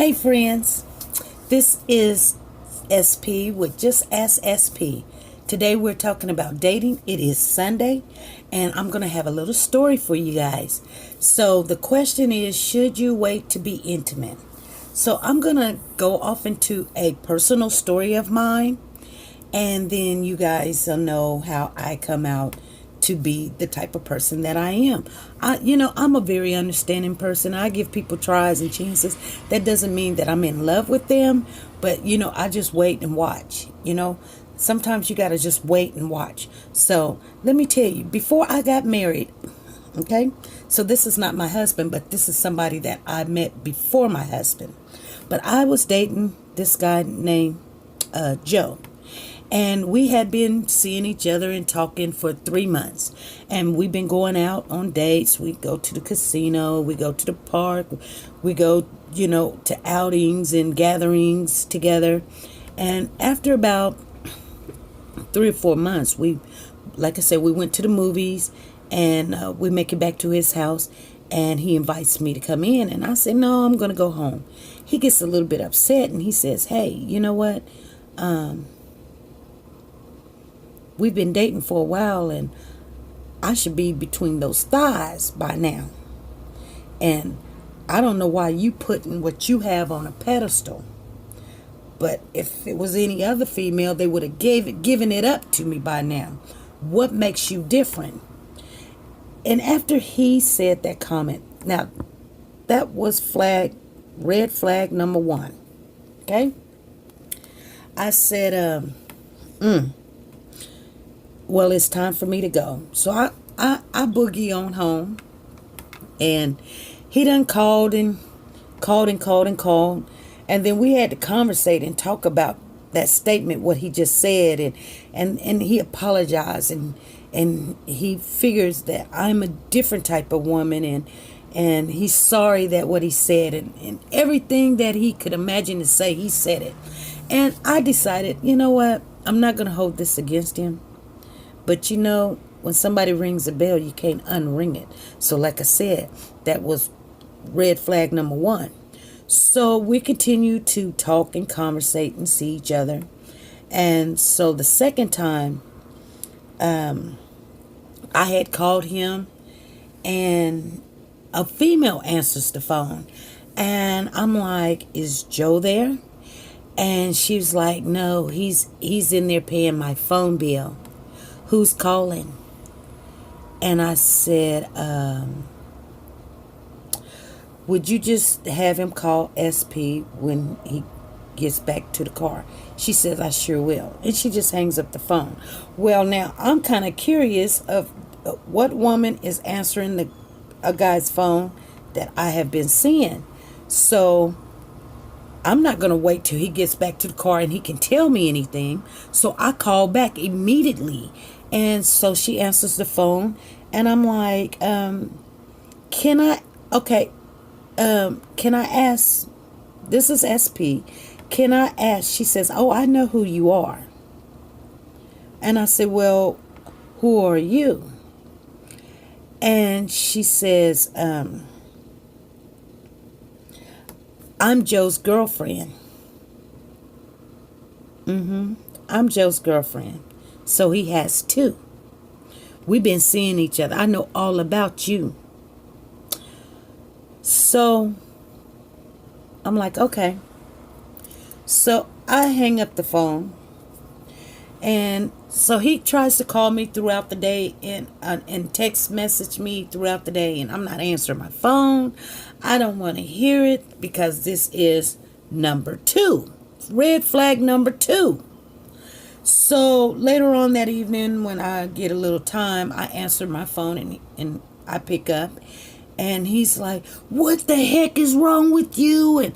Hey friends, this is SP with Just Ask SP. Today we're talking about dating. It is Sunday and I'm going to have a little story for you guys. So the question is, should you wait to be intimate? So I'm going to go off into a personal story of mine, and then you guys will know how I come out to be the type of person that I am. I'm a very understanding person. I give people tries and chances. That doesn't mean that I'm in love with them, but I just wait and watch. Sometimes you got to just wait and watch. So let me tell you, before I got married, okay, so this is not my husband, but this is somebody that I met before my husband. But I was dating this guy named Joe. And we had been seeing each other and talking for 3 months. And we've been going out on dates. We go to the casino. We go to the park. We go, to outings and gatherings together. And after about 3 or 4 months, like I said, we went to the movies. And we make it back to his house. And he invites me to come in. And I say, no, I'm going to go home. He gets a little bit upset. And he says, hey, you know what? We've been dating for a while, and I should be between those thighs by now. And I don't know why you putting what you have on a pedestal. But if it was any other female, they would have given it up to me by now. What makes you different? And after he said that comment, now that was red flag number 1. Okay? I said, well, it's time for me to go. So I boogie on home, and he done called. And then we had to conversate and talk about that statement, what he just said, and he apologized, and he figures that I'm a different type of woman, and he's sorry that what he said, and everything that he could imagine to say, he said it. And I decided, you know what, I'm not going to hold this against him. But when somebody rings a bell, you can't unring it. So like I said, that was red flag number 1. So we continued to talk and conversate and see each other. And so the second time, I had called him, and a female answers the phone. And I'm like, is Joe there? And she was like, no, he's in there paying my phone bill. Who's calling? And I said, would you just have him call SP when he gets back to the car? She says, I sure will. And she just hangs up the phone. Well, now I'm kind of curious of what woman is answering a guy's phone that I have been seeing. So I'm not going to wait till he gets back to the car and he can tell me anything. So I call back immediately. And so she answers the phone, and I'm like, can I ask, this is SP, can I ask? She says, oh, I know who you are. And I said, well, who are you? And she says, I'm Joe's girlfriend. I'm Joe's girlfriend. So he has 2. We've been seeing each other. I know all about you. So I'm like, okay. So I hang up the phone. And so he tries to call me throughout the day and text message me throughout the day. And I'm not answering my phone. I don't want to hear it, because this is number 2. Red flag number 2. So later on that evening, when I get a little time, I answer my phone, and I pick up, and he's like, what the heck is wrong with you? And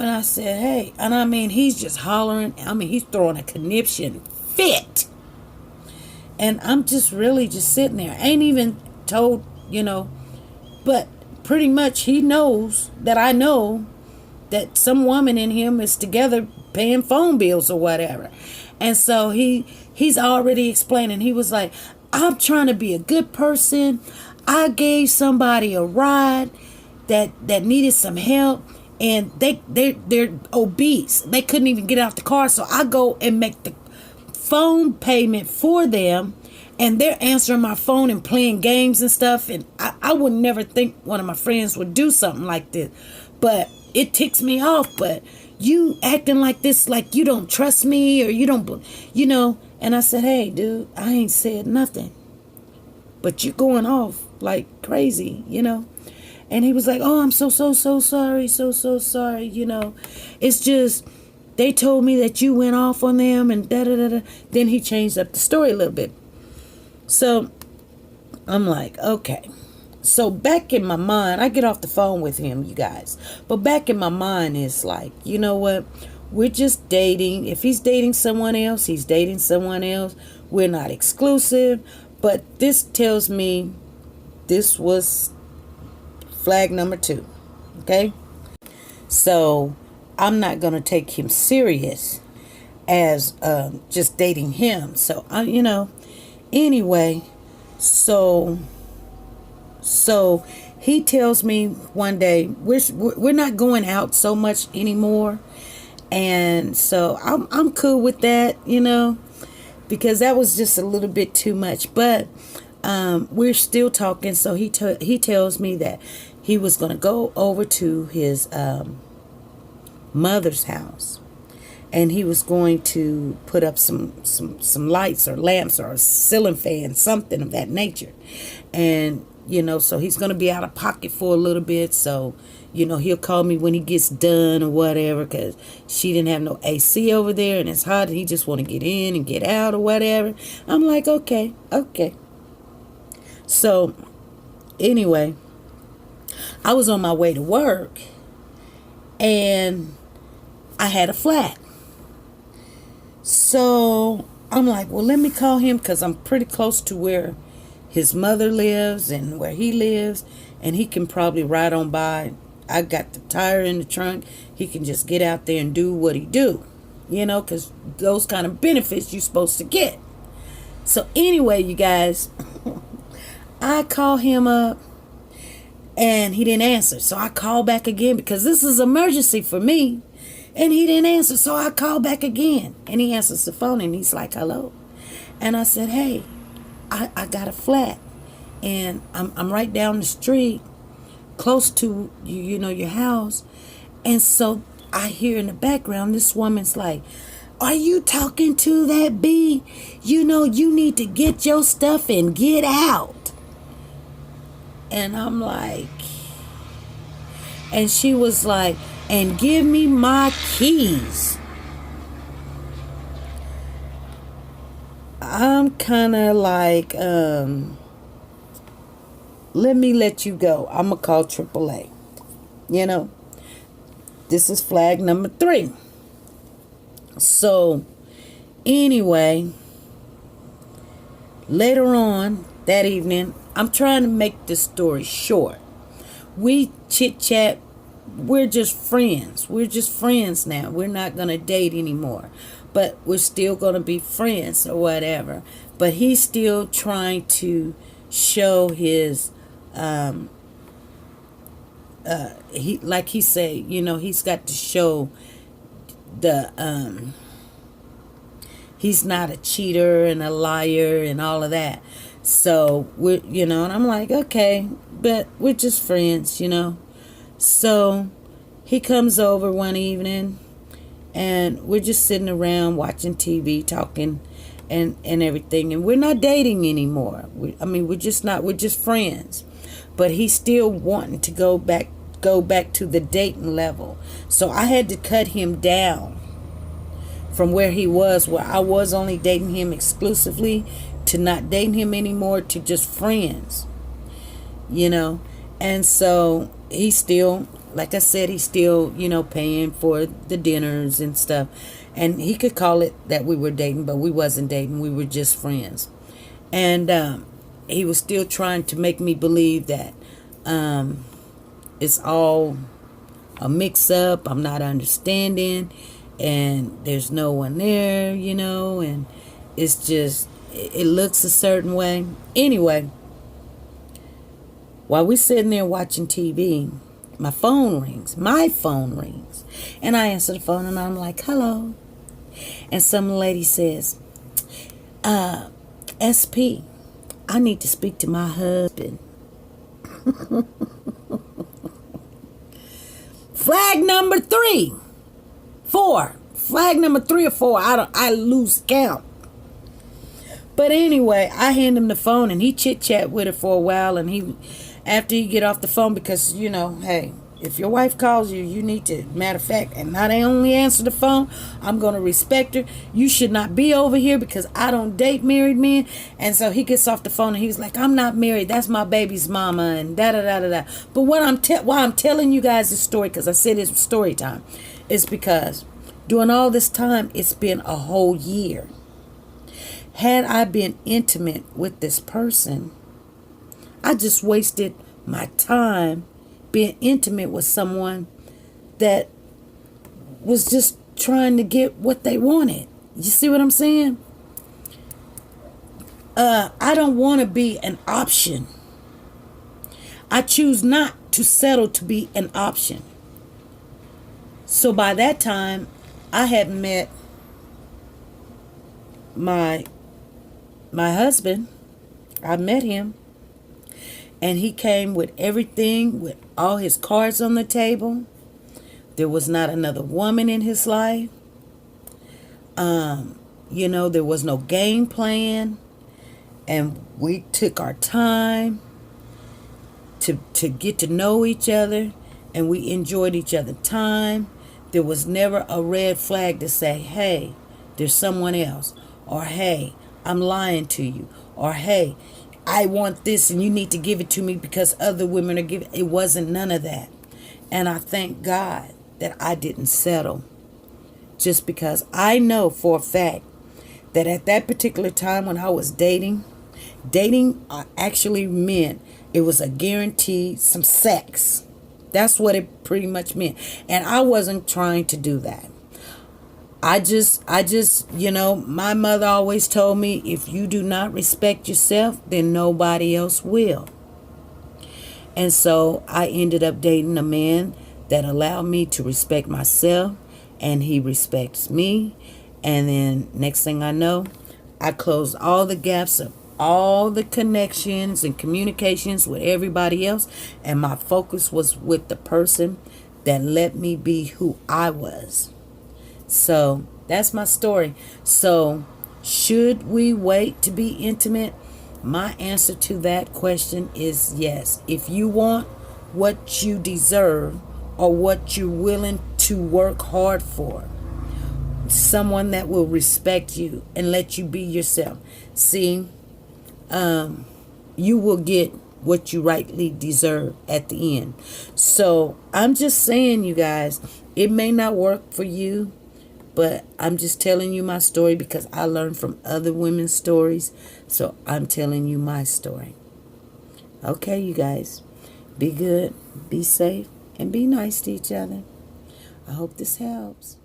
I said, hey, and I mean, he's just hollering. I mean, he's throwing a conniption fit. And I'm just really just sitting there. I ain't even told, but pretty much he knows that I know that some woman in him is together paying phone bills or whatever. And so he's already explaining. He was like, I'm trying to be a good person. I gave somebody a ride that needed some help, and they're obese. They couldn't even get out the car, so I go and make the phone payment for them, and they're answering my phone and playing games and stuff. And I would never think one of my friends would do something like this, but it ticks me off. But you acting like this, like you don't trust me, or you don't, And I said, hey, dude, I ain't said nothing, but you're going off like crazy. And he was like, oh, I'm so sorry, so sorry, It's just, they told me that you went off on them and da-da-da-da. Then he changed up the story a little bit. So I'm like, okay. So back in my mind, I get off the phone with him, you guys. But back in my mind is like, you know what? We're just dating. If he's dating someone else, he's dating someone else. We're not exclusive. But this tells me this was flag number 2. Okay? So I'm not going to take him serious as just dating him. So, anyway, so he tells me one day, we're not going out so much anymore. And so I'm cool with that, because that was just a little bit too much. But we're still talking. So he tells me that he was going to go over to his mother's house, and he was going to put up some lights or lamps or a ceiling fan, something of that nature. And so he's going to be out of pocket for a little bit. So he'll call me when he gets done or whatever, because she didn't have no AC over there and it's hot and he just want to get in and get out or whatever. I'm like, okay. So anyway, I was on my way to work and I had a flat. So I'm like, well, let me call him, because I'm pretty close to where his mother lives and where he lives, and he can probably ride on by. I got the tire in the trunk. He can just get out there and do what he do, because those kind of benefits you're supposed to get. So anyway, you guys, I call him up and he didn't answer. So I called back again, because this is emergency for me. And he didn't answer. So I called back again. And he answers the phone and he's like, hello. And I said, hey, I got a flat. And I'm right down the street, close to your house. And so I hear in the background, this woman's like, are you talking to that B? You need to get your stuff and get out. And I'm like, and she was like, and give me my keys. I'm kind of like, let me let you go. I'm going to call AAA. This is flag number 3. So, anyway, later on that evening, I'm trying to make this story short. We chit-chat. We're just friends. We're just friends now. We're not going to date anymore. But we're still going to be friends or whatever. But he's still trying to show his, he said, he's got to show he's not a cheater and a liar and all of that. So, and I'm like, okay, but we're just friends, So he comes over one evening and we're just sitting around watching TV, talking and everything. And we're not dating anymore. We're just friends. But he's still wanting to go back to the dating level. So I had to cut him down from where he was, where I was only dating him exclusively, to not dating him anymore, to just friends. And so he's still, like I said, he's still, paying for the dinners and stuff. And he could call it that we were dating, but we wasn't dating. We were just friends. And he was still trying to make me believe that it's all a mix-up. I'm not understanding. And there's no one there, and it's just, it looks a certain way. Anyway, while we're sitting there watching TV, my phone rings. My phone rings. And I answer the phone and I'm like, hello. And some lady says, SP, I need to speak to my husband. Flag number 3, 4. Flag number 3 or 4. I lose count. But anyway, I hand him the phone and he chit chat with her for a while. And after he get off the phone, because hey, if your wife calls you, you need to, matter of fact, and not only answer the phone, I'm going to respect her. You should not be over here because I don't date married men. And so he gets off the phone and he's like, I'm not married. That's my baby's mama and da da da da da. But why I'm telling you guys this story, because I said it's story time, is because during all this time, it's been a whole year. Had I been intimate with this person, I just wasted my time being intimate with someone that was just trying to get what they wanted. You see what I'm saying? I don't want to be an option. I choose not to settle to be an option. So by that time, I had met my husband. I met him. And he came with everything, with all his cards on the table. There was not another woman in his life. There was no game plan. And we took our time to get to know each other. And we enjoyed each other's time. There was never a red flag to say, hey, there's someone else. Or, hey, I'm lying to you. Or, hey, I want this and you need to give it to me because other women are giving. It wasn't none of that. And I thank God that I didn't settle. Just because I know for a fact that at that particular time when I was dating actually meant it was a guaranteed some sex. That's what it pretty much meant. And I wasn't trying to do that. I just, my mother always told me, if you do not respect yourself, then nobody else will. And so I ended up dating a man that allowed me to respect myself, and he respects me. And then next thing I know, I closed all the gaps of all the connections and communications with everybody else. And my focus was with the person that let me be who I was. So that's my story. So should we wait to be intimate? My answer to that question is yes. If you want what you deserve or what you're willing to work hard for, someone that will respect you and let you be yourself. See, you will get what you rightly deserve at the end. So I'm just saying, you guys, it may not work for you, but I'm just telling you my story because I learned from other women's stories. So I'm telling you my story. Okay, you guys. Be good, be safe, and be nice to each other. I hope this helps.